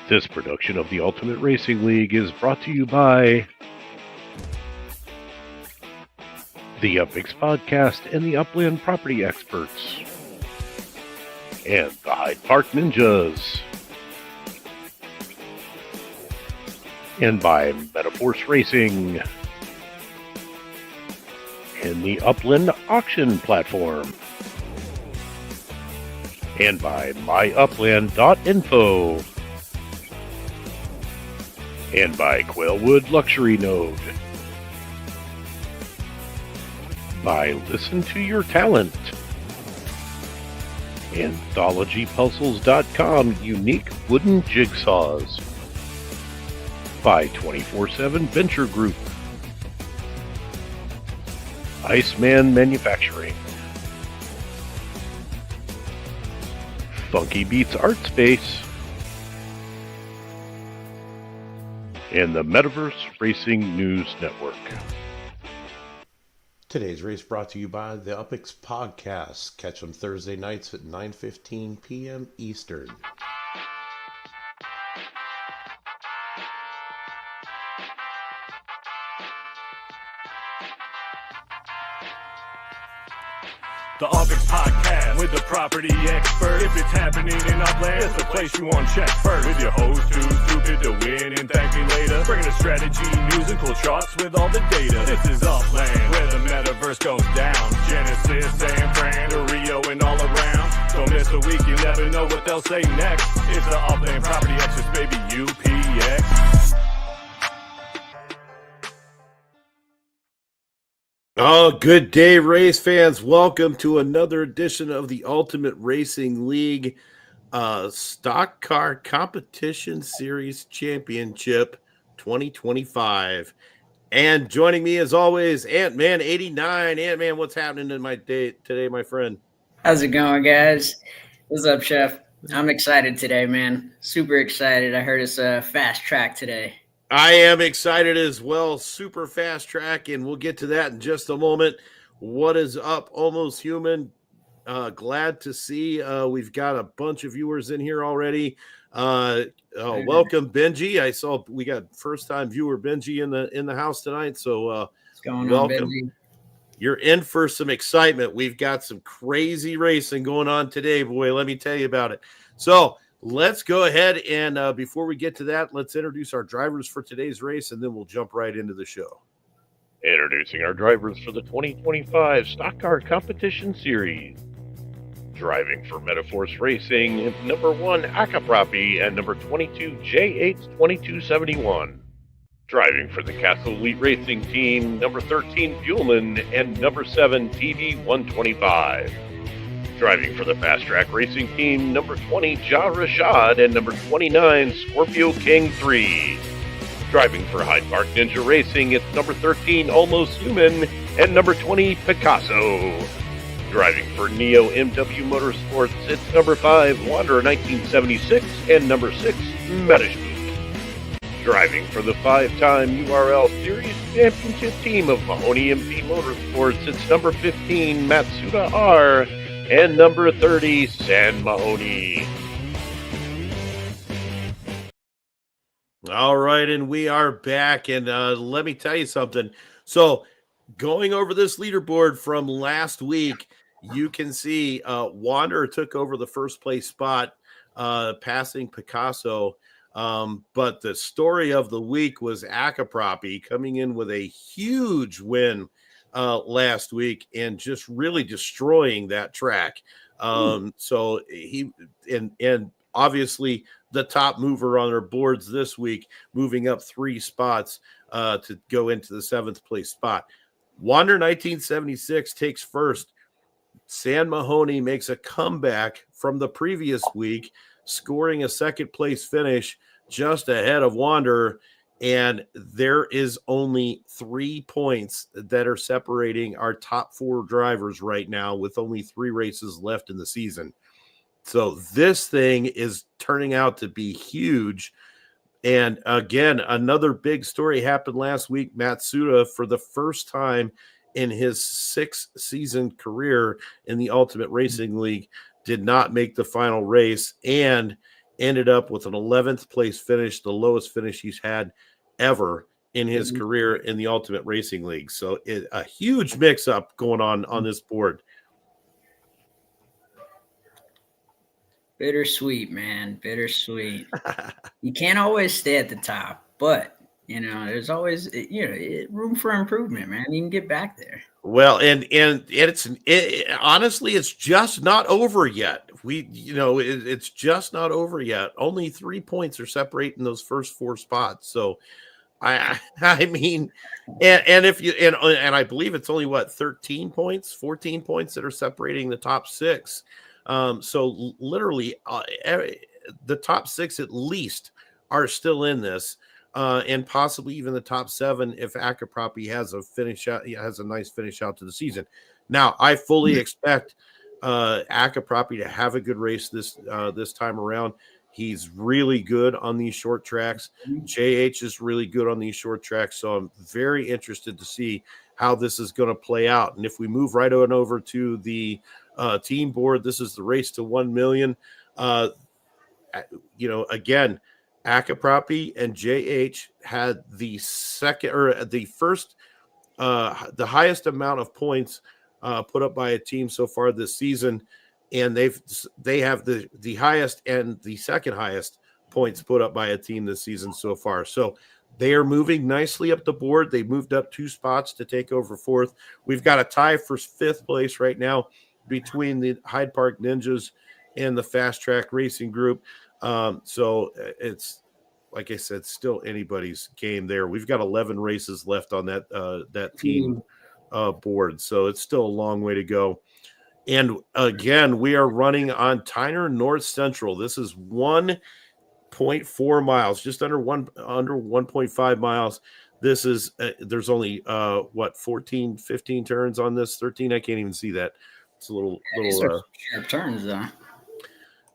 This production of the Ultimate Racing League is brought to you by the UpxPodcast and the Upland Property Experts, and the Hyde Park Ninjas, and by Metaforce Racing, and the Upland Auction Platform, and by myupland.info, and by Quailwood Luxury Node, by Listen to Your Talent, AnthologyPuzzles.com unique wooden jigsaws, by 24/7 Venture Group, Iceman Manufacturing, Funky Beats Art Space, and the Metaverse Racing News Network. Today's race brought to you by the UpxPodcast. Catch them Thursday nights at 9:15 p.m. Eastern. The UpxPodcast with the property expert. If it's happening in Upland, it's the place you want to check first. With your host too stupid to win and thank me later. Bringing the strategy, news, and cool charts with all the data. This is Upland, where the metaverse goes down. Genesis, San Fran, to Rio, and all around. Don't miss a week, you never know what they'll say next. It's the Upland Property Experts, baby, UPX. Oh, good day, race fans. Welcome to another edition of the Ultimate Racing League Stock Car Competition Series Championship 2025. And joining me as always, Ant-Man89. Ant-Man, what's happening in my day today, my friend? How's it going, guys? What's up, Chef? I'm excited today, man. Super excited. I heard it's a fast track today. I am excited as well. Super fast track, and we'll get to that in just a moment. What is up, Almost Human? Glad to see we've got a bunch of viewers in here already. Welcome, Benji. I saw we got first-time viewer Benji in the house tonight. So What's going welcome. on, Benji? You're in for some excitement. We've got some crazy racing going on today, boy. Let me tell you about it. So let's go ahead and before we get to that, let's introduce our drivers for today's race, and then we'll jump right into the show. Introducing our drivers for the 2025 Stock Car Competition Series. Driving for Metaforce Racing, number 1 Akaprapi and number 22 J82271. Driving for the Castle Elite Racing Team, number 13 Fuelman and number 7 TV125. Driving for the Fast Track Racing Team, number 20 Ja Rashad and number 29 Scorpio King 3. Driving for Hyde Park Ninja Racing, it's number 13 Almost Human and number 20 Picasso. Driving for Neo MW Motorsports, it's number 5 Wanderer 1976 and number 6 Medishnik. Driving for the 5-time URL Series Championship Team of Mahoney MP Motorsports, it's number 15 Matsuda R and number 30 San Mahoney. All right, and we are back, and let me tell you something. So going over this leaderboard from last week, you can see Wanderer took over the first place spot, passing Picasso. But the story of the week was Akaprapi coming in with a huge win last week and just really destroying that track. So he and obviously the top mover on our boards this week, moving up 3 spots to go into the 7th place spot. Wander 1976 takes first. San Mahoney makes a comeback from the previous week, scoring a 2nd place finish just ahead of Wanderer. And there is only 3 points that are separating our top 4 drivers right now, with only 3 races left in the season. So this thing is turning out to be huge. And again, another big story happened last week. Matsuda, for the first time in his 6-season career in the Ultimate Racing League, did not make the final race. And ended up with an 11th place finish, the lowest finish he's had ever in his career in the Ultimate Racing League. So a huge mix-up going on this board. Bittersweet, man. Bittersweet. You can't always stay at the top, but there's always room for improvement, man. You can get back there. Well, and honestly, it's just not over yet. It's just not over yet. Only 3 points are separating those first 4 spots. So I mean, and if you and I believe it's only 13 points, 14 points that are separating the top 6. So literally, the top 6 at least are still in this, and possibly even the top 7 if Akapropi has a nice finish out to the season. Now, I fully expect Akapropi to have a good race this time around. He's really good on these short tracks. JH is really good on these short tracks. So I'm very interested to see how this is going to play out. And if we move right on over to the team board, this is the race to 1 million. Again, Akapropi and JH had the highest amount of points put up by a team so far this season. And they have the highest and the second highest points put up by a team this season so far. So they are moving nicely up the board. They moved up 2 spots to take over 4th. We've got a tie for 5th place right now between the Hyde Park Ninjas and the Fast Track Racing Group. So it's, like I said, still anybody's game there. We've got 11 races left on that team board. So it's still a long way to go. And again, we are running on Tyner North Central. This is 1.4 miles, just under 1.5 miles. This is there's only 14, 15 turns on this, 13. I can't even see that. It's a little sharp turns though.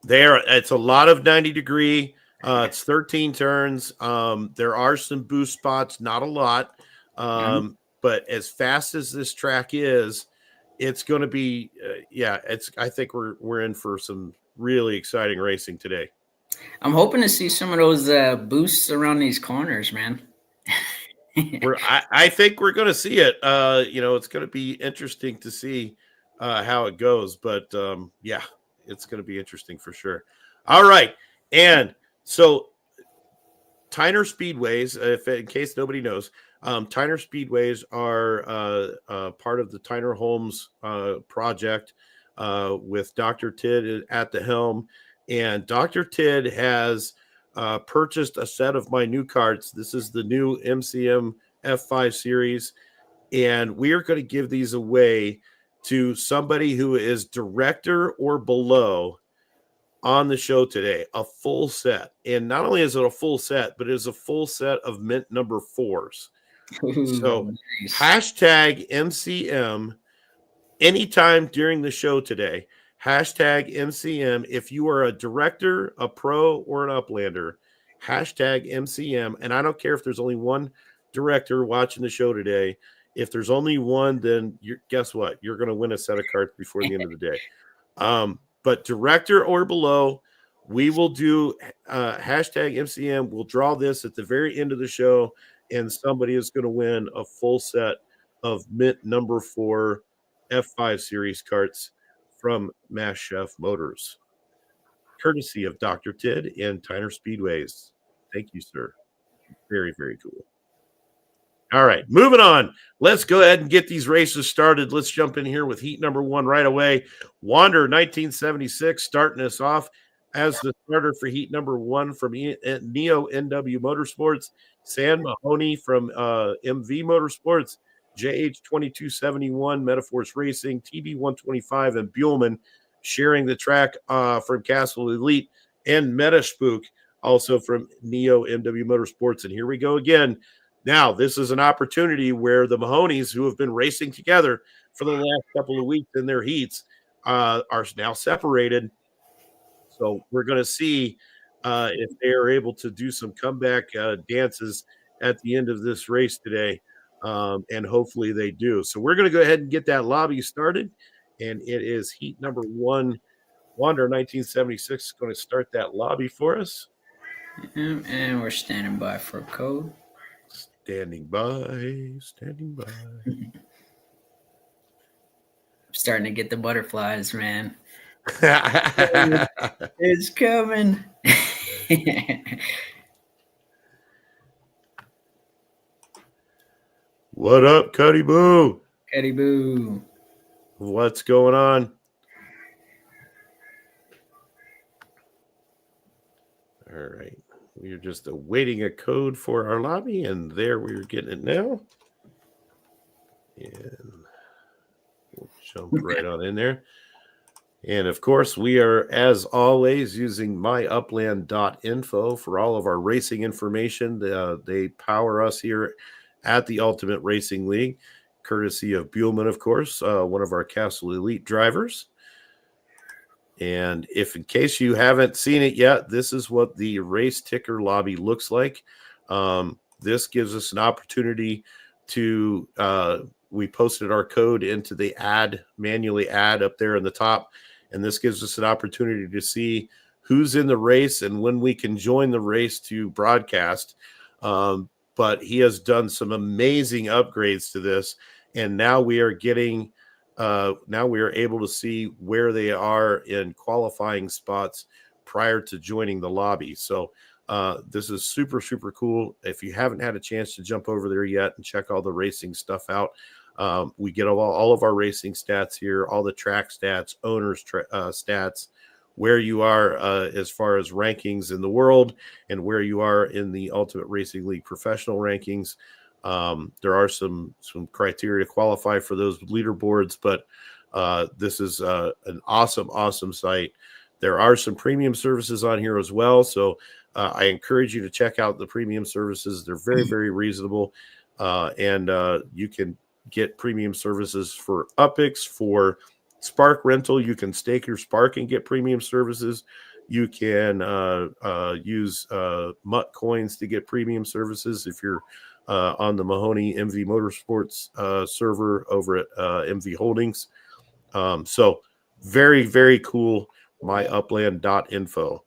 It's a lot of 90-degree. It's 13 turns. There are some boost spots, not a lot. But as fast as this track is, it's going to be, I think we're in for some really exciting racing today. I'm hoping to see some of those boosts around these corners, man. I think we're going to see it. It's going to be interesting to see how it goes. But, it's going to be interesting for sure. All right. And so Tyner Speedways, in case nobody knows, Tyner Speedways are part of the Tyner Homes project with Dr. Tidd at the helm. And Dr. Tidd has purchased a set of my new carts. This is the new MCM F5 series. And we are going to give these away to somebody who is director or below on the show today, a full set. And not only is it a full set, but it is a full set of mint number 4s. So nice. Hashtag MCM anytime during the show today. Hashtag MCM. If you are a director, a pro, or an uplander, hashtag MCM. And I don't care if there's only one director watching the show today. If there's only one, then guess what? You're going to win a set of cards before the end of the day. But director or below, we will do hashtag MCM. We'll draw this at the very end of the show, and somebody is going to win a full set of mint number 4 F5 series carts from Mass Chef Motors, courtesy of Dr. Tidd and Tyner Speedways. Thank you, sir. Very, very cool. All right, moving on. Let's go ahead and get these races started. Let's jump in here with heat number 1 right away. Wander 1976 starting us off as the starter for heat number 1 from Neo NW Motorsports. Sam Mahoney from MV Motorsports. JH 2271 Metaforce Racing, TB 125, and Buellman sharing the track from Castle Elite, and Metaspook also from Neo MW Motorsports. And here we go again. Now, this is an opportunity where the Mahoneys, who have been racing together for the last couple of weeks in their heats, are now separated. So we're going to see if they are able to do some comeback dances at the end of this race today, and hopefully they do. So we're going to go ahead and get that lobby started, and it is heat number 1 Wander 1976 is going to start that lobby for us. And we're standing by for a code. Standing by. Starting to get the butterflies, man. It's coming. What up, Cuddy Boo? Cuddy Boo. What's going on? All right. We're just awaiting a code for our lobby, and there we're getting it now. And we'll jump right on in there. And of course, we are, as always, using myupland.info for all of our racing information. They power us here at the Ultimate Racing League, courtesy of Buellman, of course, one of our Castle Elite drivers. And if in case you haven't seen it yet, this is what the race ticker lobby looks like. This gives us an opportunity to, we posted our code into the manually add up there in the top. And this gives us an opportunity to see who's in the race and when we can join the race to broadcast. But he has done some amazing upgrades to this. And now we are getting, now we are able to see where they are in qualifying spots prior to joining the lobby. So this is super, super cool. If you haven't had a chance to jump over there yet and check all the racing stuff out, we get all of our racing stats here, all the track stats, owners stats, where you are as far as rankings in the world and where you are in the Ultimate Racing League professional rankings. There are some criteria to qualify for those leaderboards, but this is an awesome site. There are some premium services on here as well, so I encourage you to check out the premium services. They're very, very reasonable, and you can get premium services for UpX, for Spark rental. You can stake your Spark and get premium services. You can use MUT coins to get premium services if you're on the Mahoney MV Motorsports server over at MV Holdings. So very, very cool. myupland.info.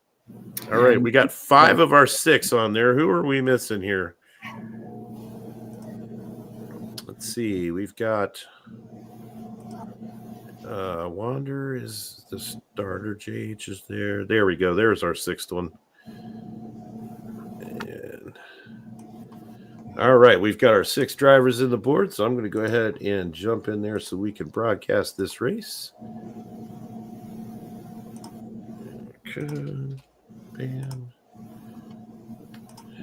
All right, we got 5 of our 6 on there. Who are we missing here? Let's see. We've got Wander is the starter. JH is there. There we go. There's our 6th one. And all right, we've got our 6 drivers in the board, so I'm going to go ahead and jump in there so we can broadcast this race. Okay. Bam.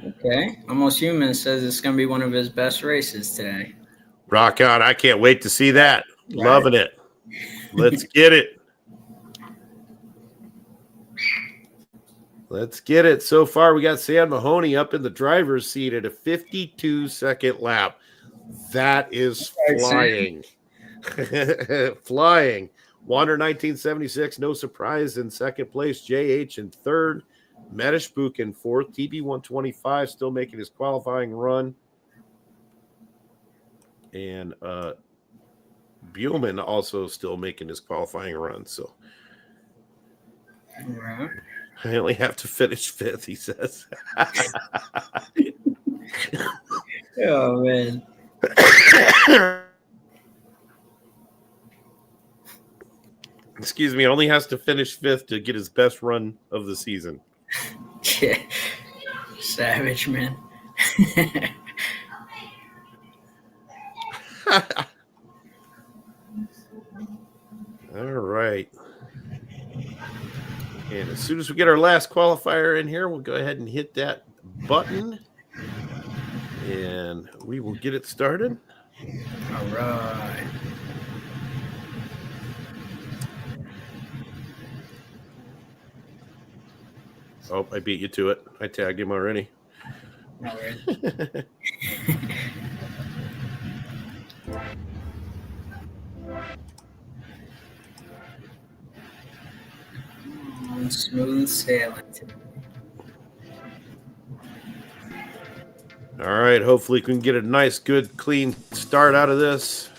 Okay. Almost Human says it's going to be one of his best races today. Rock on. I can't wait to see that. Right. Loving it. Let's get it. Let's get it. So far, we got Sam Mahoney up in the driver's seat at a 52-second lap. That is flying. Flying. Wander 1976, no surprise, in second place. JH in third. Medishbuk in fourth. TB 125 still making his qualifying run. And Buellman also still making his qualifying run. So Right. I only have to finish 5th, he says. Oh, man. Excuse me, only has to finish 5th to get his best run of the season. Yeah. Savage, man. All right. And as soon as we get our last qualifier in here, we'll go ahead and hit that button. And we will get it started. All right. Oh, I beat you to it. I tagged him already. All right. Smooth sailing. All right. Hopefully, we can get a nice, good, clean start out of this.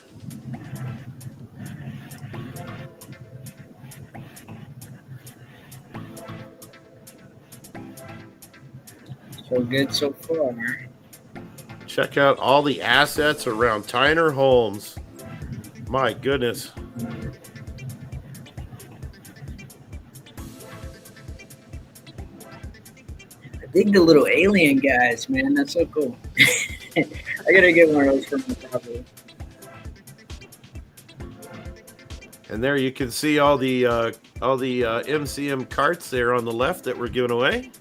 good so far. Check out all the assets around Tyner Holmes. My goodness. I dig the little alien guys, man. That's so cool. I gotta get one of those for my property. And there you can see all the MCM carts there on the left that we're giving away.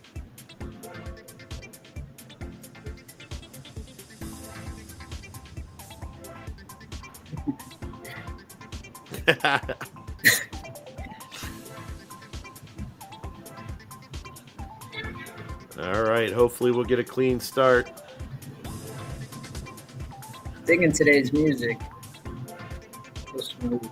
All right, hopefully we'll get a clean start. Digging today's music. So smooth.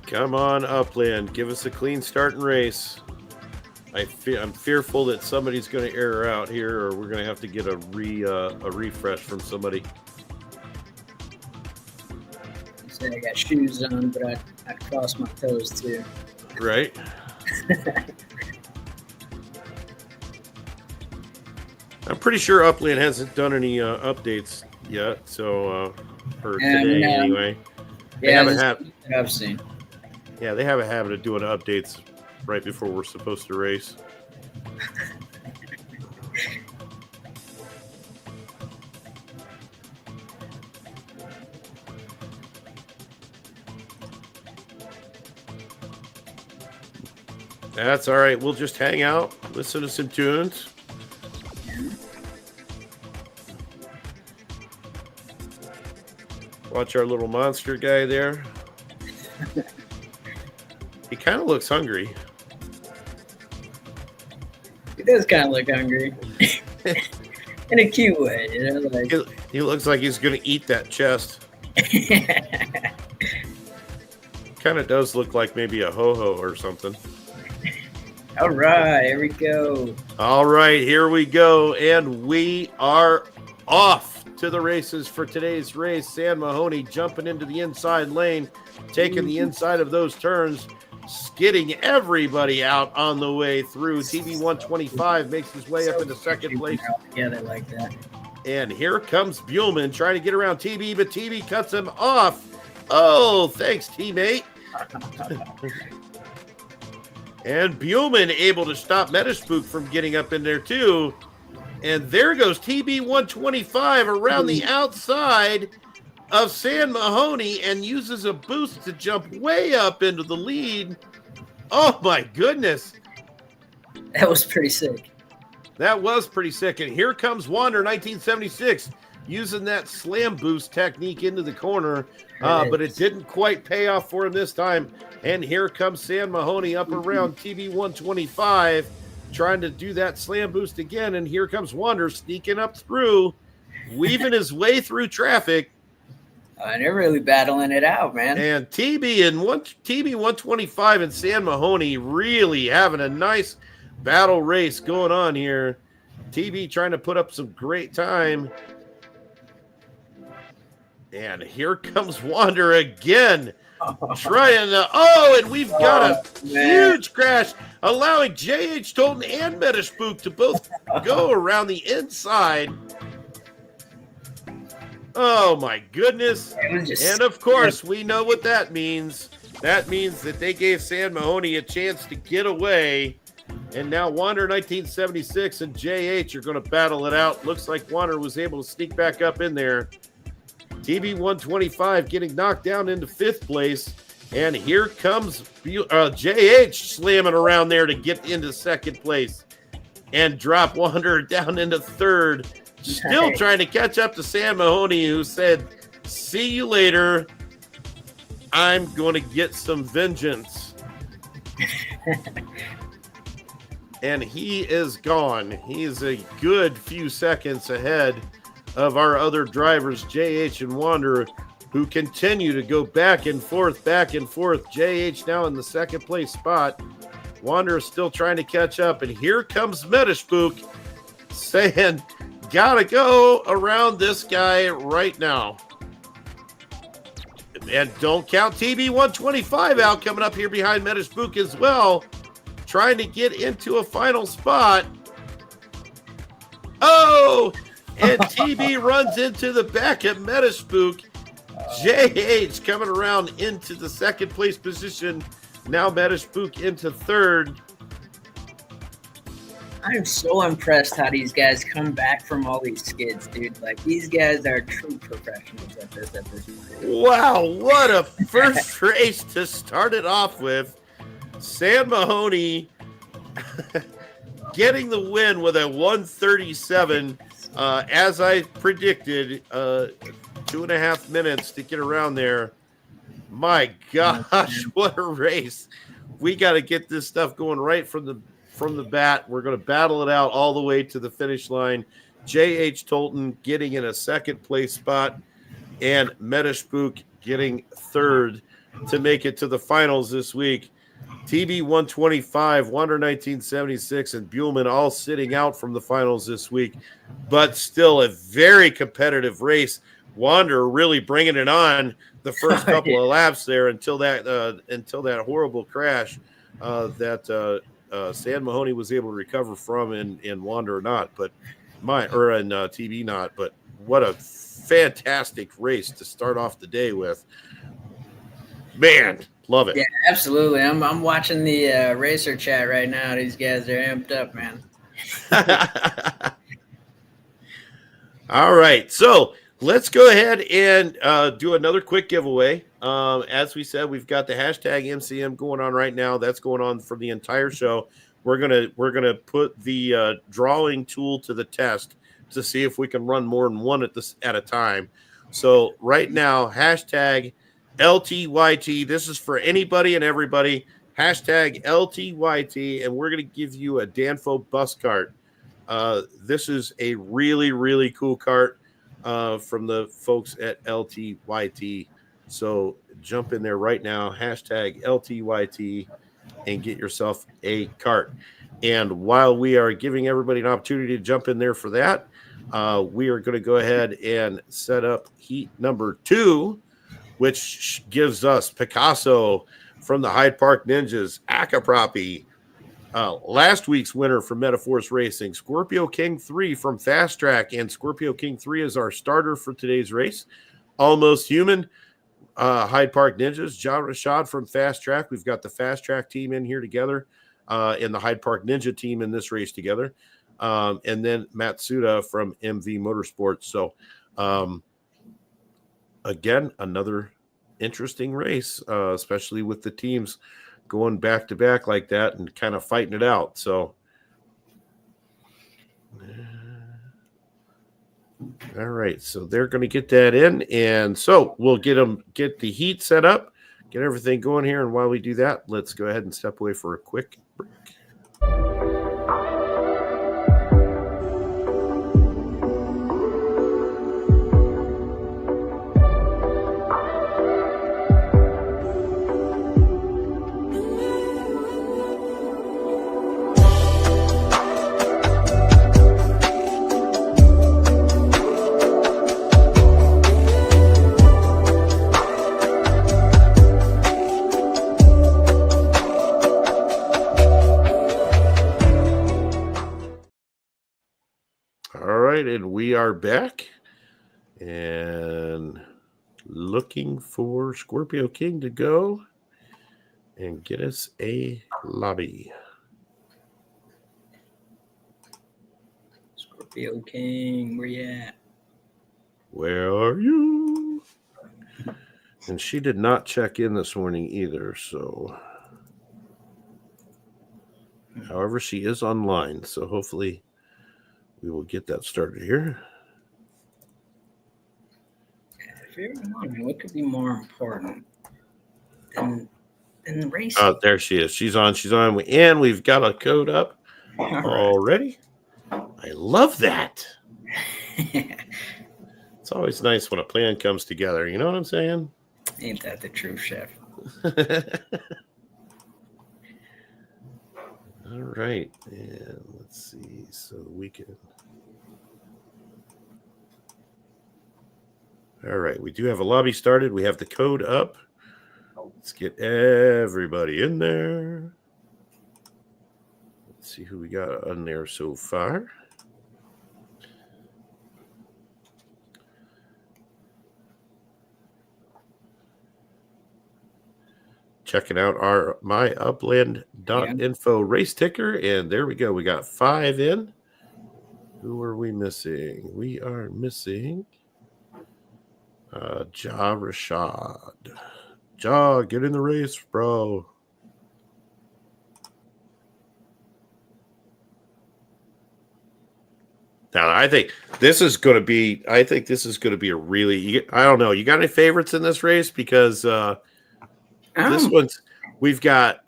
Come on, Upland. Give us a clean start and race. I'm fearful that somebody's going to error out here, or we're going to have to get a refresh from somebody. I got shoes on, but I crossed my toes too. Right. I'm pretty sure Upland hasn't done any updates yet, so for today anyway. Yeah, I've seen. Yeah, they have a habit of doing updates right before we're supposed to race. That's all right. We'll just hang out, listen to some tunes. Watch our little monster guy there. He kind of looks hungry. He does kind of look hungry. In a cute way, you know? Like... He looks like he's going to eat that chest. Kind of does look like maybe a ho-ho or something. All right, here we go. All right, here we go. And we are off to the races for today's race. Sam Mahoney jumping into the inside lane, taking the inside of those turns, skidding everybody out on the way through. TV 125 makes his way up into second place. Yeah, they like that. And here comes Buellman trying to get around TB, but TB cuts him off. Oh, thanks, teammate. And Buellman able to stop Metaspook from getting up in there too. And there goes TB 125 around the outside of Sam Mahoney and uses a boost to jump way up into the lead. Oh my goodness. That was pretty sick. That was pretty sick. And here comes Wander 1976 using that slam boost technique into the corner. But it didn't quite pay off for him this time. And here comes Sam Mahoney up around TB 125 trying to do that slam boost again. And here comes Wander sneaking up through, weaving his way through traffic. And they're really battling it out, man. And TB 125 and Sam Mahoney really having a nice battle race going on here. TB trying to put up some great time. And here comes Wander again. Trying to, and we've got a huge crash, allowing JH Tolton and Metaspook to both go around the inside. Oh my goodness. And of course, we know what that means. That means that they gave Sam Mahoney a chance to get away. And now Wander 1976 and JH are going to battle it out. Looks like Wander was able to sneak back up in there. TB 125 getting knocked down into fifth place. And here comes JH slamming around there to get into second place and drop Wander down into third. Still trying to catch up to Sam Mahoney, who said, "See you later. I'm going to get some vengeance." And he is gone. He is a good few seconds ahead of our other drivers, JH and Wander, who continue to go back and forth, back and forth. JH now in the second place spot. Wander is still trying to catch up. And here comes Metaspook saying, gotta go around this guy right now. And don't count TB 125 out coming up here behind Medishbook as well. Trying to get into a final spot. Oh! And TB runs into the back of Medishbook. JH coming around into the second place position. Now Medishbook into third. I am so impressed how these guys come back from all these skids, dude. Like, these guys are true professionals at this point. Wow, what a first race to start it off with. Sam Mahoney getting the win with a 137. As I predicted, 2.5 minutes to get around there. My gosh, what a race. We got to get this stuff going right from the bat. We're going to battle it out all the way to the finish line. J.H. Tolton getting in a second place spot and Medishbook getting third to make it to the finals this week. TB 125, Wander 1976, and Buellman all sitting out from the finals this week, but still a very competitive race. Wander really bringing it on the first couple of laps there until that horrible crash that Sam Mahoney was able to recover from in Wander or not, but in TB not. But what a fantastic race to start off the day with. Man, love it. Yeah, absolutely. I'm watching the racer chat right now. These guys are amped up, man. All right, so let's go ahead and do another quick giveaway. As we said, we've got the hashtag MCM going on right now. That's going on for the entire show. We're gonna put the drawing tool to the test to see if we can run more than one at a time. So right now, hashtag LTYT. This is for anybody and everybody. Hashtag LTYT, and we're going to give you a Danfo bus cart. This is a really, really cool cart from the folks at LTYT. So jump in there right now, hashtag LTYT, and get yourself a cart. And while we are giving everybody an opportunity to jump in there for that, we are going to go ahead and set up heat number 2, which gives us Picasso from the Hyde Park Ninjas, Akapropi, last week's winner from Metaforce Racing, Scorpio King 3 from Fast Track, and Scorpio King 3 is our starter for today's race. Almost Human, Hyde Park Ninjas, John Rashad from Fast Track. We've got the Fast Track team in here together, and the Hyde Park Ninja team in this race together, and then Matsuda from MV Motorsports. So, again, another interesting race, especially with the teams going back to back like that and kind of fighting it out. So, all right. So they're going to get that in. And so we'll get the heat set up, get everything going here. And while we do that, let's go ahead and step away for a quick break. And we are back and looking for Scorpio King to go and get us a lobby. Scorpio King, where you at? Where are you? And she did not check in this morning either, so however, she is online, so hopefully we will get that started here. If you're wondering, what could be more important than the race? Oh, there she is. She's on. And we've got a code up already. I love that. It's always nice when a plan comes together. You know what I'm saying? Ain't that the truth, Chef? All right. And let's see. So we can. All right, we do have a lobby started. We have the code up. Let's get everybody in there. Let's see who we got on there so far. Checking out our myupland.info race ticker, and there we go. We got 5 in. Who are we missing? We are missing Ja Rashad. Ja, get in the race, bro. Now, I think this is going to be a really, I don't know. You got any favorites in this race? Because this one's, we've got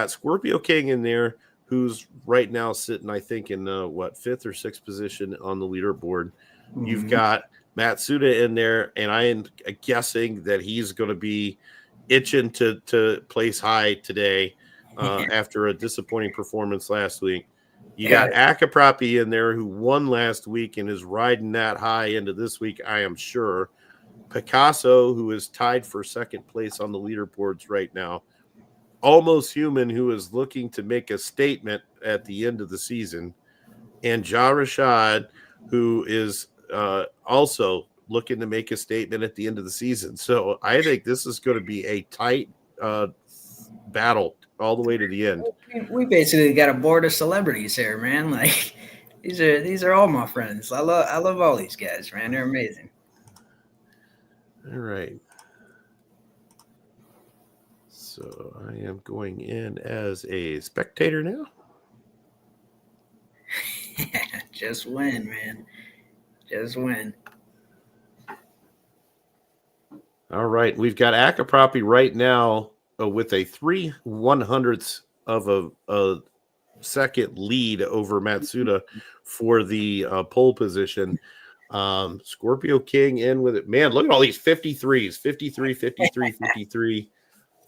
Scorpio King in there, who's right now sitting, I think, in 5th or 6th position on the leaderboard. Mm-hmm. You've got Matsuda in there, and I am guessing that he's going to be itching to place high today after a disappointing performance last week. You got UpxPodcast in there, who won last week and is riding that high into this week, I am sure. Picasso, who is tied for 2nd place on the leaderboards right now. Almost Human, who is looking to make a statement at the end of the season. And Ja Rashad, who is also looking to make a statement at the end of the season. So I think this is going to be a tight battle all the way to the end. We basically got a board of celebrities here, man. Like these are all my friends. I love all these guys, man. They're amazing. All right. So I am going in as a spectator now. Just win, man. Just win. All right. We've got UpxPodcast right now with a 3/100ths of a second lead over Matsuda for the pole position. Scorpio King in with it. Man, look at all these 53s. 53, 53, 53.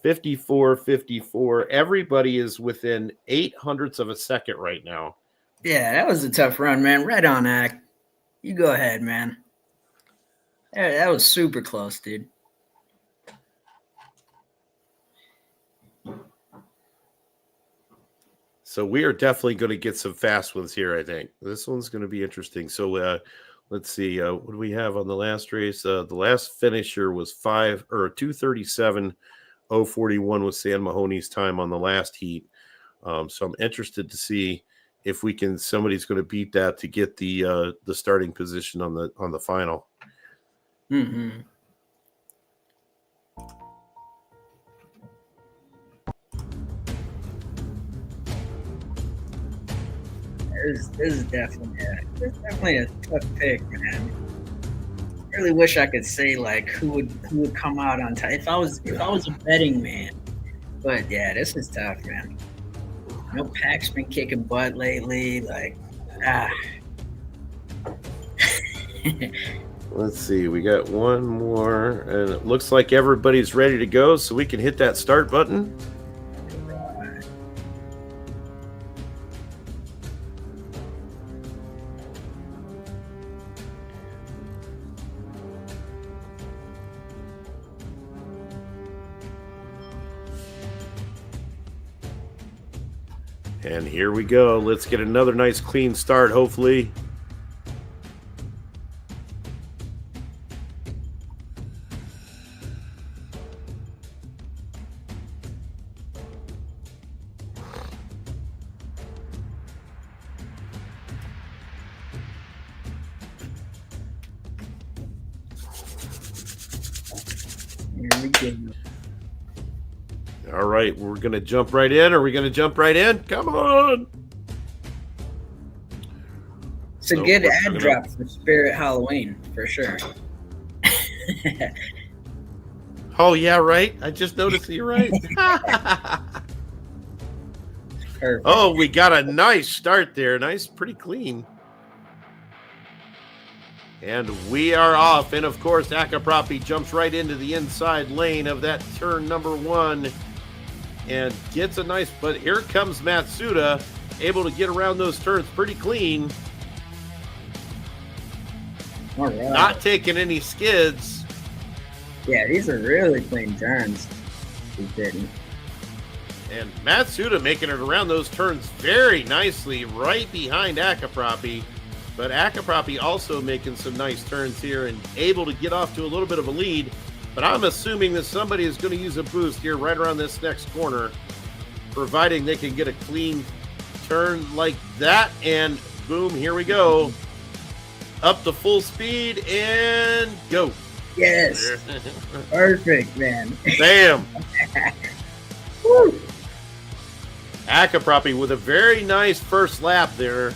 54, 54. Everybody is within 0.08 of a second right now. Yeah, that was a tough run, man. Right on, Ack. You go ahead, man. That was super close, dude. So we are definitely going to get some fast ones here, I think. This one's going to be interesting. So let's see. What do we have on the last race? The last finisher was 2:37.041 was Sam Mahoney's time on the last heat. So I'm interested to see if somebody's going to beat that to get the starting position on the final. Mm-hmm. This is definitely a tough pick, man. I really wish I could say like who would come out on top if I was a betting man. But yeah, this is tough, man. I know Pac's been kicking butt lately. Like, Let's see. We got one more, and it looks like everybody's ready to go, so we can hit that start button. And here we go. Let's get another nice clean start, hopefully. here we go. All right, we're going to jump right in. Are we going to jump right in? Come on. It's a good ad drop for Spirit Halloween, for sure. Oh, yeah, right. I just noticed you're right. Perfect. Oh, we got a nice start there. Nice, pretty clean. And we are off. And, of course, UpxPodcast jumps right into the inside lane of that turn number 1 and gets a nice, but here comes Matsuda, able to get around those turns pretty clean. All right. Not taking any skids. Yeah, these are really clean turns. He's hitting. And Matsuda making it around those turns very nicely, right behind Akapropi. But Akapropi also making some nice turns here and able to get off to a little bit of a lead. But I'm assuming that somebody is going to use a boost here right around this next corner, providing they can get a clean turn like that. And boom, here we go. Up to full speed and go. Yes. Perfect, man. Bam. Woo. Akapropi with a very nice first lap there.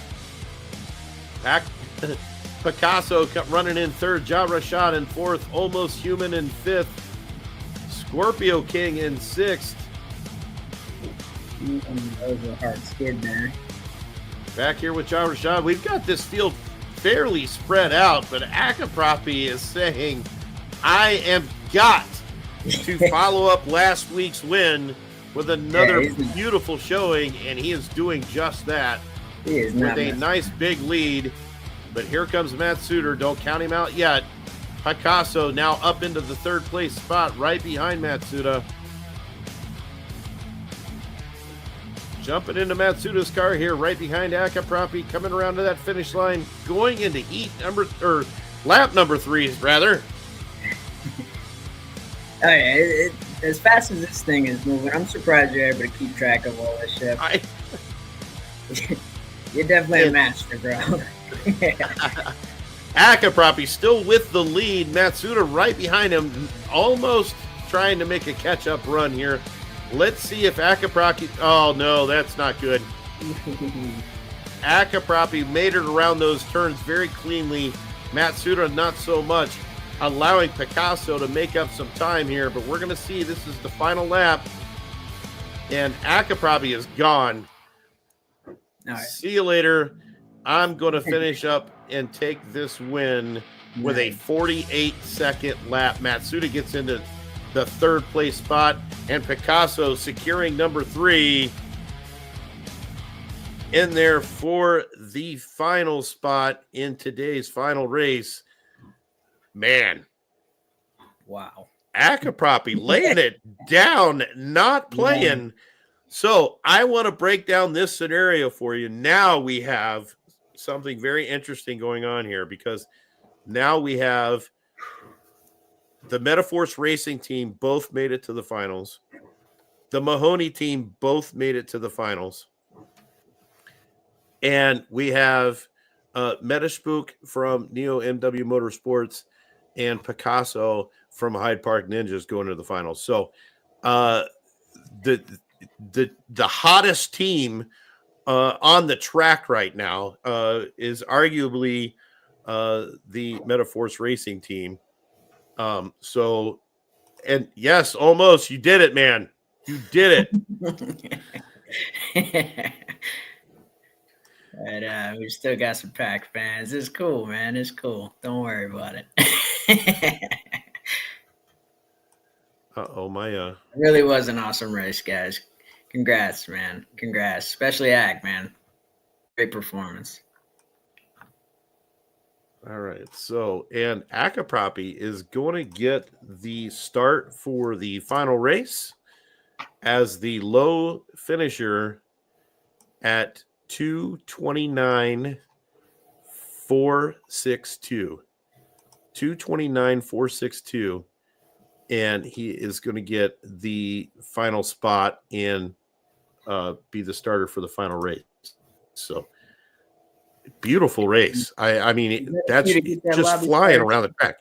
Picasso running in third, Ja Rashad in fourth, Almost Human in fifth, Scorpio King in sixth. That was a hard skid there. Back here with Ja Rashad. We've got this field fairly spread out, but Akapropi is saying, I am got to follow up last week's win with another beautiful showing, and he is doing just that with a nice big lead. But here comes Matsuda. Don't count him out yet. Picasso now up into the third place spot right behind Matsuda. Jumping into Matsuda's car here right behind Akapropi, coming around to that finish line, going into lap number 3, rather. Oh, yeah, as fast as this thing is moving, I'm surprised you're able to keep track of all this shit. You're definitely a master, bro. Akapropi still with the lead. Matsuda right behind him, almost trying to make a catch-up run here. Let's see if Akapropi... Oh, no, that's not good. Akapropi made it around those turns very cleanly. Matsuda not so much, allowing Picasso to make up some time here. But we're going to see. This is the final lap. And Akapropi is gone. All right. See you later. I'm going to finish up and take this win with a 48-second lap. Matsuda gets into the third place spot, and Picasso securing number 3 in there for the final spot in today's final race. Man. Wow. Akapropi laying it down, not playing. Yeah. So I want to break down this scenario for you. Now we have something very interesting going on here, because now we have the Metaforce Racing team both made it to the finals. The Mahoney team both made it to the finals. And we have Metaspook from Neo MW Motorsports and Picasso from Hyde Park Ninjas going to the finals. So the hottest team on the track right now is arguably the Metaforce Racing team. So, and yes, almost, you did it, man. You did it. But we still got some Pack fans. It's cool, man. It's cool. Don't worry about it. It really was an awesome race, guys. Congrats, man. Congrats. Especially Ag, man. Great performance. All right. So, and Akapropi is going to get the start for the final race as the low finisher at 2:29.462. 2:29.462. And he is going to get the final spot and be the starter for the final race. So, beautiful race. I mean, that's just flying around the track.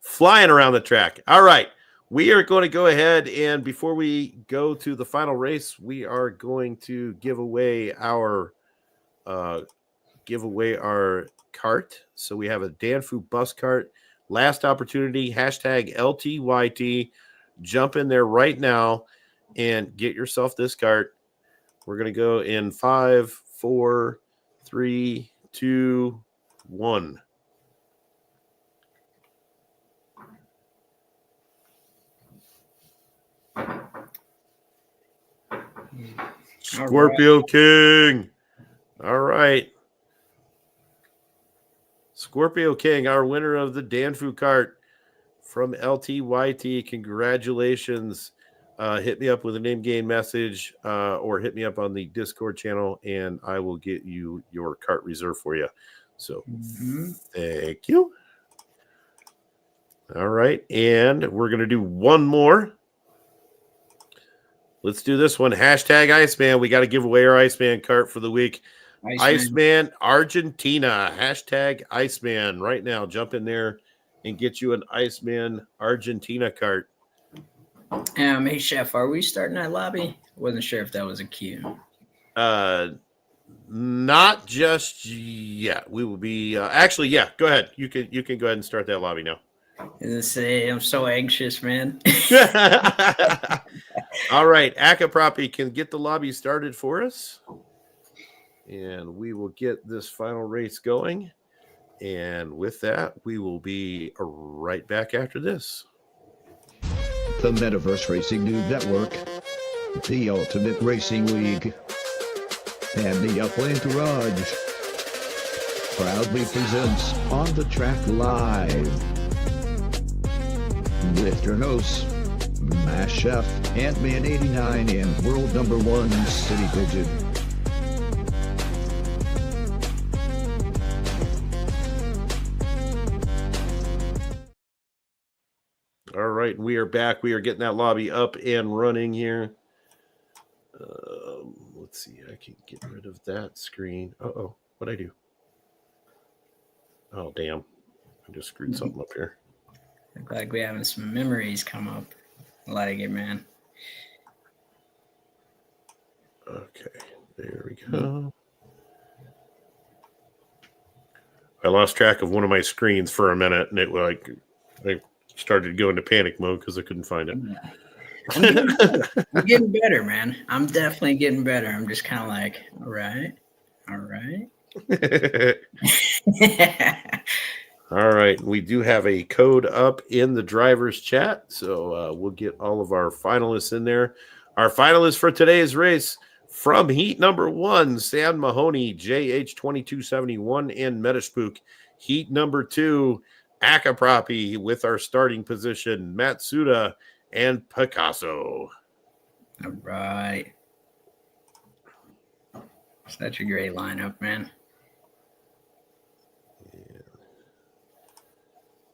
Flying around the track. All right. We are going to go ahead, and before we go to the final race, we are going to give away our cart. So we have a Danfu bus cart. Last opportunity, hashtag LTYT. Jump in there right now and get yourself this cart. We're going to go in 5, 4, 3, 2, 1. Scorpio King. All right. Scorpio King, our winner of the Danfu cart from LTYT. Congratulations. Hit me up with an in-game message or hit me up on the Discord channel, and I will get you your cart reserved for you. So thank you. All right, and we're going to do one more. Let's do this one. Hashtag Iceman. We got to give away our Iceman cart for the week. Iceman Argentina. Hashtag Iceman. Right now, jump in there and get you an Iceman Argentina cart. Hey, Chef, are we starting that lobby? Wasn't sure if that was a cue. Not just yet. We will be actually, yeah, go ahead. You can go ahead and start that lobby now. I'm so anxious, man. All right, Akapropi can get the lobby started for us, and we will get this final race going. And with that, we will be right back after this. The Metaverse Racing News Network, the Ultimate Racing League, and the Upland Garage proudly presents On the Track Live with your hosts, Mass Chef, Ant-Man 89, and World Number 1 City Pigeon. All right, we are back. We are getting that lobby up and running here. Let's see. I can get rid of that screen. Uh-oh. What'd I do? Oh, damn. I just screwed something up here. Look like we're having some memories come up. I like it, man. Okay, there we go. I lost track of one of my screens for a minute, and I started to go into panic mode because I couldn't find it. I'm getting better, man. I'm definitely getting better. I'm just kind of like, all right. All right, we do have a code up in the driver's chat, so we'll get all of our finalists in there. Our finalists for today's race from heat number 1, Sam Mahoney, JH2271, and Metaspook. Heat number 2, Akapropi with our starting position, Matsuda and Picasso. All right. Such a great lineup, man.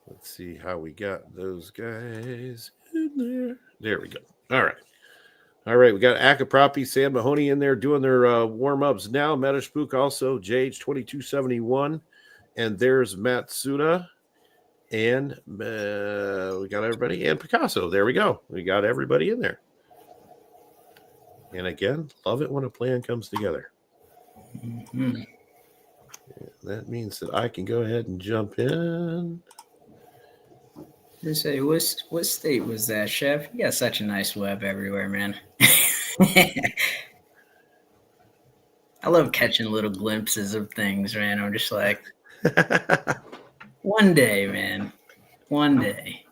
Let's see how we got those guys in there. There we go. All right. We got Akapropi, Sam Mahoney in there doing their warm-ups now. Metaspook also, JH2271. And there's Matsuda. And we got everybody. And Picasso. There we go. We got everybody in there. And again, love it when a plan comes together. Mm-hmm. That means that I can go ahead and jump in. Just say, what state was that, Chef? You got such a nice web everywhere, man. I love catching little glimpses of things, man. I'm just like, one day, man. One day.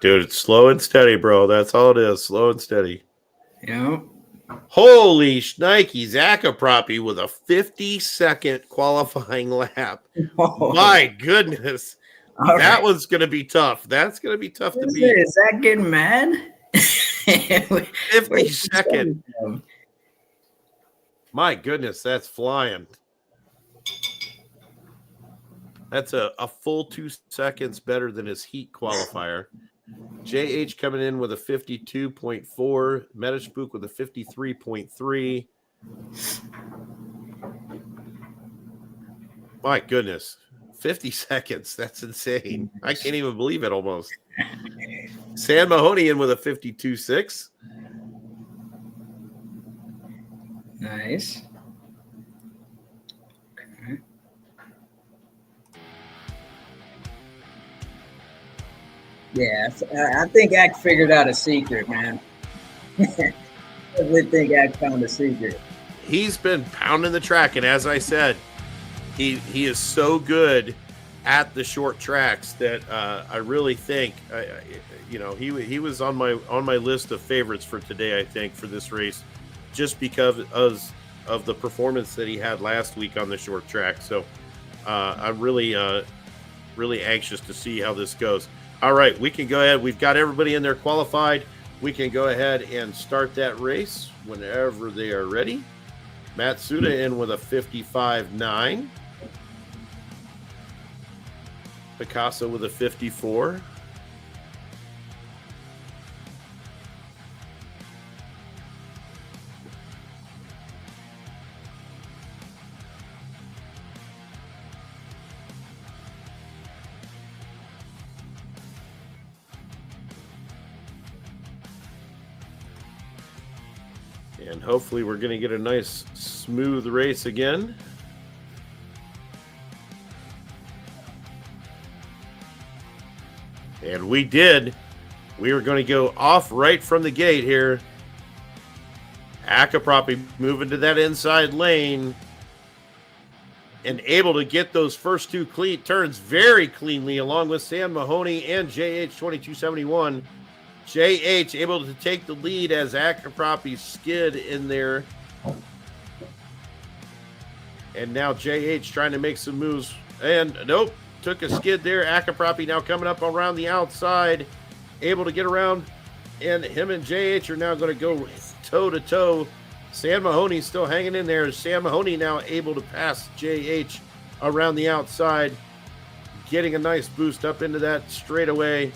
Dude, it's slow and steady, bro. That's all it is. Slow and steady. You know? Holy shnikes, Akapropi with a 50-second qualifying lap. Whoa. My goodness. All that right. one's going to be tough. That's going to be tough to beat. Is that getting mad? 50-second. My goodness, that's flying. That's a full 2 seconds better than his heat qualifier. JH coming in with a 52.4. Metaspook with a 53.3. My goodness. 50 seconds. That's insane. I can't even believe it almost. Sam Mahoney in with a 52.6. Nice. Okay. Yeah, I think Ak figured out a secret, man. I really think Ak found a secret. He's been pounding the track, and as I said, he is so good at the short tracks that I really think he was on my list of favorites for today. I think for this race, just because of the performance that he had last week on the short track. So I'm really anxious to see how this goes. All right, we can go ahead. We've got everybody in there qualified. We can go ahead and start that race whenever they are ready. Matsuda in with a 55.9. Picasso with a 54. And hopefully we're going to get a nice smooth race again. And we did. We were going to go off right from the gate here. Akapropi moving to that inside lane and able to get those first two clean turns very cleanly along with Sam Mahoney and JH2271. JH able to take the lead as Akapropi skid in there. And now JH trying to make some moves. And nope, took a skid there. Akapropi now coming up around the outside, able to get around. And him and JH are now going to go toe-to-toe. Sam Mahoney still hanging in there. Sam Mahoney now able to pass JH around the outside, getting a nice boost up into that straightaway.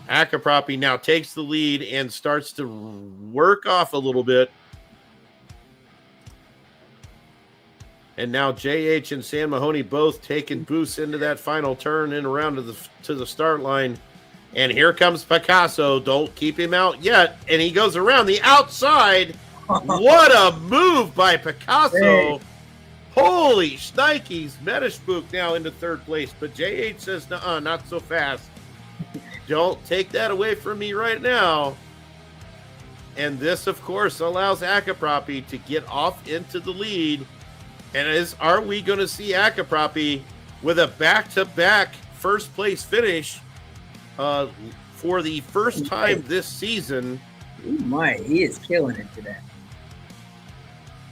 Akapropi now takes the lead and starts to work off a little bit. And now JH and Sam Mahoney both taking boosts into that final turn and around to the start line. And here comes Picasso. Don't keep him out yet. And he goes around the outside. What a move by Picasso. Hey. Holy shnikes. Metashpook now into third place. But JH says, nuh-uh, not so fast. Don't take that away from me right now. And this, of course, allows Akapropi to get off into the lead. And are we going to see Akapropi with a back-to-back first-place finish for the first time this season? Oh my, he is killing it today.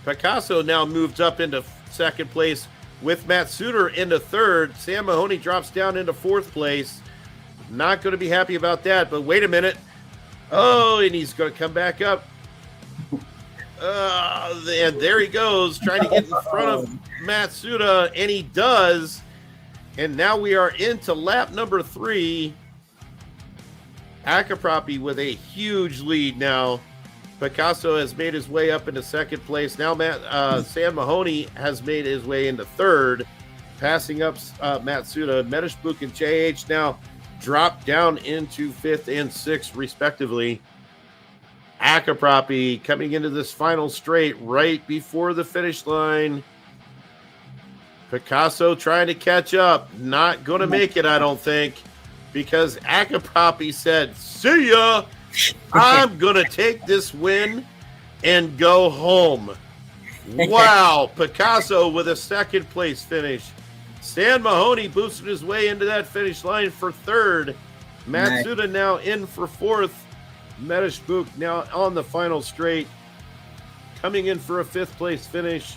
Picasso now moves up into second place with Matsuda into third. Sam Mahoney drops down into fourth place. Not going to be happy about that, but wait a minute. Oh, and he's going to come back up. And there he goes, trying to get in front of Matsuda, and he does. And now we are into lap number 3. Akapropi with a huge lead now. Picasso has made his way up into second place. Now Sam Mahoney has made his way into third, passing up Matsuda. Metashpook and JH now drop down into 5th and 6th, respectively. Akapropi coming into this final straight right before the finish line. Picasso trying to catch up. Not going to make it, I don't think, because Akapropi said, see ya. I'm going to take this win and go home. Wow. Picasso with a second place finish. Stan Mahoney boosted his way into that finish line for third. Matsuda now in for fourth. Metashpook now on the final straight, coming in for a 5th place finish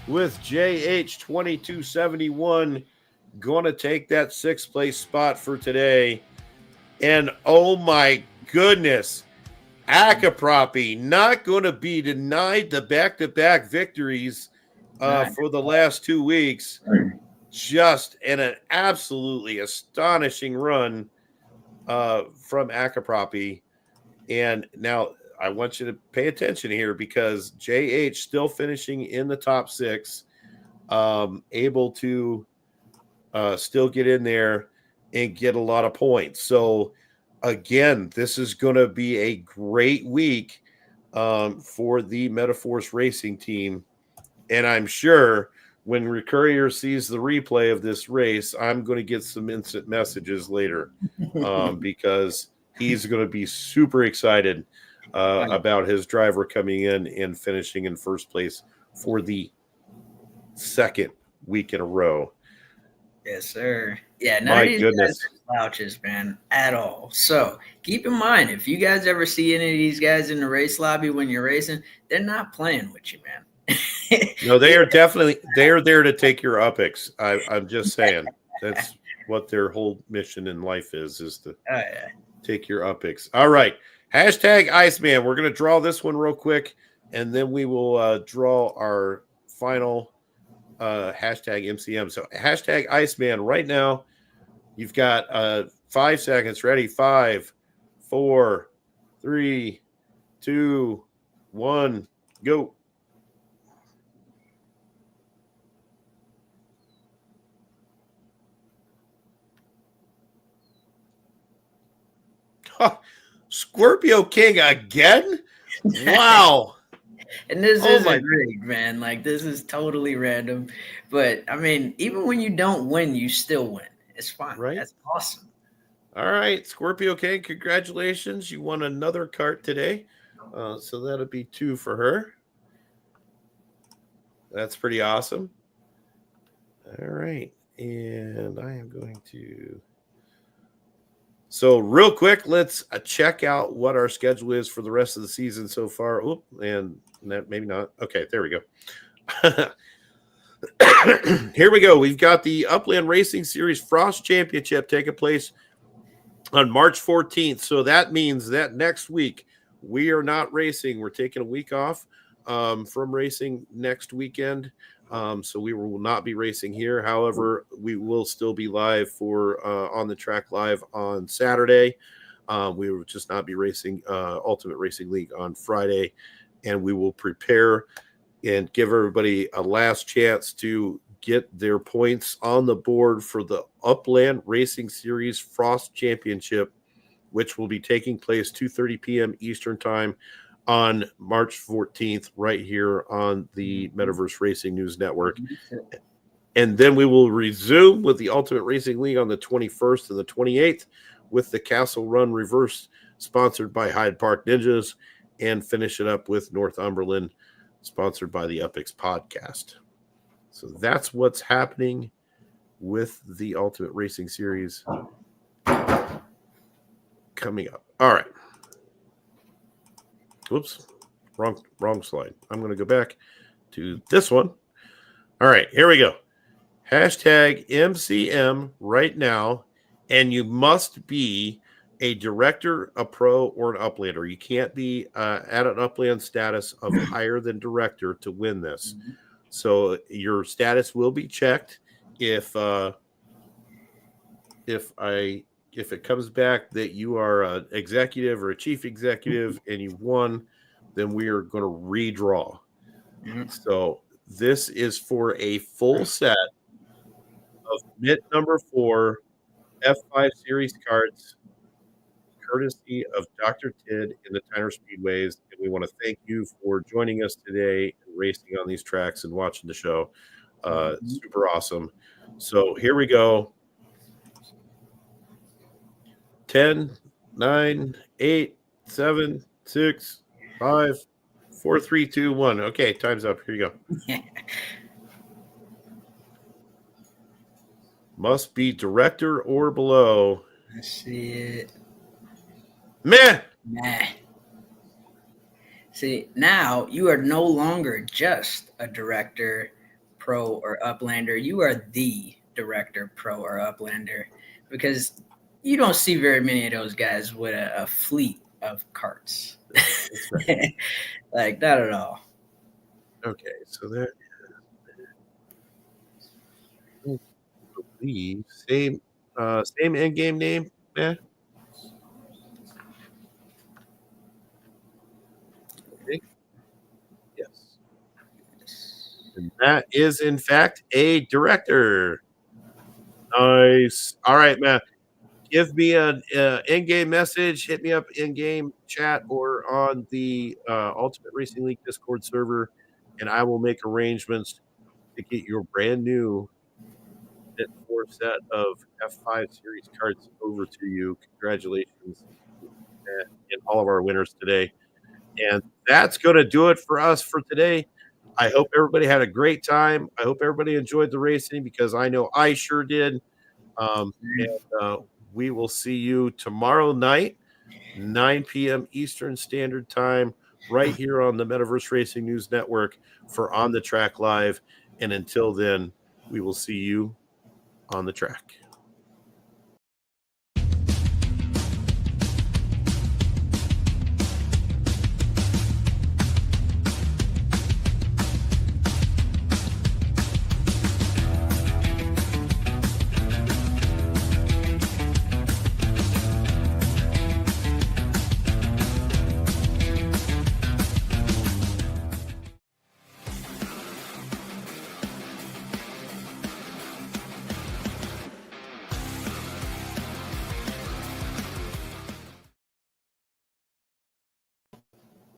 with JH2271 going to take that 6th place spot for today. And oh my goodness, Akapropi not going to be denied the back-to-back victories for the last 2 weeks. Just an absolutely astonishing run from Akapropi. And now I want you to pay attention here because JH still finishing in the top 6, able to still get in there and get a lot of points. So, again, this is going to be a great week for the Metaforce Racing team. And I'm sure when Recurrier sees the replay of this race, I'm going to get some instant messages later because he's going to be super excited about his driver coming in and finishing in first place for the second week in a row. Yes, sir. Yeah, none My of these goodness. guys are slouches, man, at all. So keep in mind, if you guys ever see any of these guys in the race lobby when you're racing, they're not playing with you, man. No, they are definitely there to take your UpX. I'm just saying that's what their whole mission in life is to yeah. take your UpX. All right. Hashtag Iceman. We're going to draw this one real quick, and then we will draw our final hashtag MCM. So hashtag Iceman right now. You've got 5 seconds. Ready? 5, 4, 3, 2, 1, go. Scorpio King again? Wow. And this Oh isn't my- rigged, man. Like, this is totally random. But I mean, even when you don't win, you still win. It's fine. Right. That's awesome. All right, Scorpio King, congratulations. You won another cart today. So that'll be 2 for her. That's pretty awesome. All right. And I am going to. So real quick, let's check out what our schedule is for the rest of the season so far. Oop, and that maybe not. Okay, there we go. Here we go. We've got the Upland Racing Series Frost Championship taking place on March 14th. So that means that next week we are not racing. We're taking a week off from racing next weekend. So we will not be racing here. However, we will still be live for On the Track Live on Saturday. We will just not be racing Ultimate Racing League on Friday. And we will prepare and give everybody a last chance to get their points on the board for the Upland Racing Series Frost Championship, which will be taking place 2:30 p.m. Eastern Time on March 14th, right here on the Metaverse Racing News Network. And then we will resume with the Ultimate Racing League on the 21st and the 28th with the Castle Run Reverse, sponsored by Hyde Park Ninjas, and finish it up with Northumberland, sponsored by the UpxPodcast. So that's what's happening with the Ultimate Racing Series coming up. All right. Whoops, wrong slide. I'm going to go back to this one. All right, here we go. Hashtag MCM right now, and you must be a director, a pro, or an uplander. You can't be at an upland status of higher than director to win this. So your status will be checked if it comes back that you are an executive or a chief executive and you won, then we are going to redraw. So this is for a full set of MIT number 4 F5 series cards, courtesy of Dr. Tid in the Tyner Speedways. And we want to thank you for joining us today and racing on these tracks and watching the show. Super awesome. So here we go. 10, 9, 8, 7, 6, 5, 4, 3, 2, 1. Okay, time's up. Here you go. Must be director or below. I see it. Meh. Nah. See, now you are no longer just a director, pro, or uplander. You are the director, pro, or uplander, because you don't see very many of those guys with a fleet of carts. Like, not at all. Okay, so that is, I believe, same end game name, man. Okay. Yes. And that is, in fact, a director. Nice. All right, man. Give me an in-game message. Hit me up in-game chat or on the Ultimate Racing League Discord server, and I will make arrangements to get your brand new Fit 4 set of F5 series cards over to you. Congratulations and all of our winners today. And that's going to do it for us for today. I hope everybody had a great time. I hope everybody enjoyed the racing, because I know I sure did. We will see you tomorrow night, 9 p.m. Eastern Standard Time, right here on the Metaverse Racing News Network for On the Track Live. And until then, we will see you on the track.